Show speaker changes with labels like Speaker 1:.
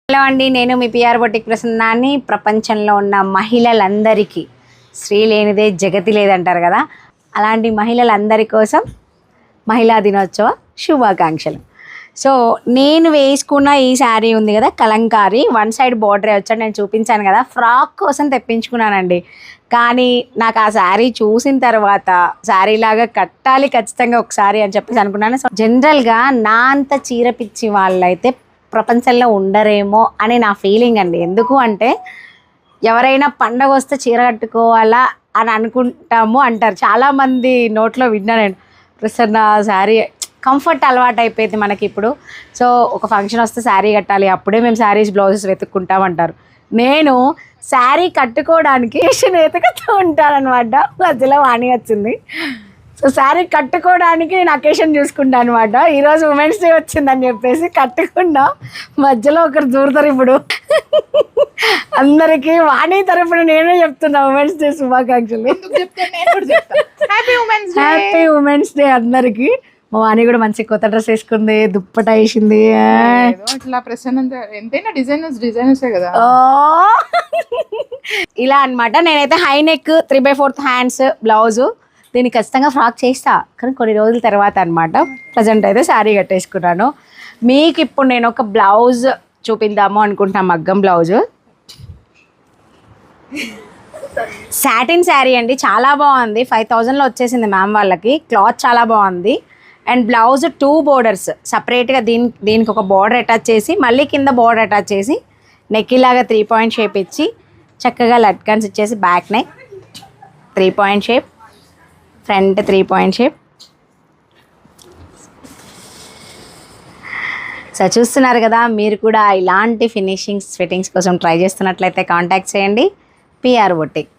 Speaker 1: Hello అండి, నేను మీ PR boutique ప్రసన్నాన్ని. ప్రపంచంలో ఉన్న మహిళలందరికీ స్త్రీ లేనిదే జగతి లేదంటారు కదా, అలాంటి మహిళలందరి కోసం మహిళా దినోత్సవ శుభాకాంక్షలు. సో నేను వేసుకున్న ఈ శారీ ఉంది కదా, కలంకారీ వన్ సైడ్ బార్డరే వచ్చాడు. నేను చూపించాను కదా, ఫ్రాక్ కోసం తెప్పించుకున్నానండి. కానీ నాకు ఆ శారీ చూసిన తర్వాత శారీ లాగా కట్టాలి ఖచ్చితంగా ఒకసారి అని చెప్పేసి అనుకున్నాను. సో జనరల్గా నా అంత చీర పిచ్చి వాళ్ళైతే ప్రపంచంలో ఉండరేమో అని నా ఫీలింగ్ అండి. ఎందుకు అంటే ఎవరైనా పండగ వస్తే చీర కట్టుకోవాలా అని అనుకుంటాము అంటారు. చాలామంది నోట్లో విన్నా నేను. ప్రసన్న శారీ కంఫర్ట్ అలవాటు అయిపోయింది మనకి ఇప్పుడు. సో ఒక ఫంక్షన్ వస్తే శారీ కట్టాలి, అప్పుడే మేము శారీస్ బ్లౌజెస్ వెతుక్కుంటామంటారు. నేను శారీ కట్టుకోవడానికి వెతుకుతూ ఉంటానన్నమాట. మధ్యలో వాణి వచ్చింది. సో శారీ కట్టుకోవడానికి నేను అకేషన్ చూసుకుంటాను అనమాట. ఈరోజు ఉమెన్స్ డే వచ్చిందని చెప్పేసి కట్టుకున్నా. మధ్యలో ఒకరు దూరుతారు. ఇప్పుడు అందరికీ వాణి తరపున నేనే చెప్తున్నా ఉమెన్స్ డే శుభాకాంక్షలు. హ్యాపీ ఉమెన్స్ డే అందరికీ. మా వాణి కూడా మంచి కొత్త డ్రెస్ వేసుకుంది, దుప్పట వేసింది. ఇలా అనమాట. నేనైతే హై నెక్ 3/4 హ్యాండ్స్ బ్లౌజు, దీన్ని ఖచ్చితంగా ఫ్రాక్ చేస్తా, కానీ కొన్ని రోజుల తర్వాత అనమాట. ప్రజెంట్ అయితే శారీ కట్టేసుకున్నాను. మీకు ఇప్పుడు నేను ఒక బ్లౌజ్ చూపిద్దాము అనుకుంటున్నా, మగ్గం బ్లౌజు. సాటిన్ శారీ అండి, చాలా బాగుంది. 5000లో వచ్చేసింది మ్యామ్ వాళ్ళకి. క్లాత్ చాలా బాగుంది. అండ్ బ్లౌజ్ 2 బోర్డర్స్ సపరేట్గా, దీనికి ఒక బోర్డర్ అటాచ్ చేసి మళ్ళీ కింద బోర్డర్ అటాచ్ చేసి నెక్ ఇలాగా 3 పాయింట్ షేప్ ఇచ్చి చక్కగా లట్కన్స్ ఇచ్చేసి back neck 3 point shape, front 3 point shape. So చూస్తున్నారు కదా, మీరు కూడా ఇలాంటి ఫిట్టింగ్స్ కోసం ట్రై చేస్తున్నట్లయితే కాంటాక్ట్ చేయండి పిఆర్ బొటిక్.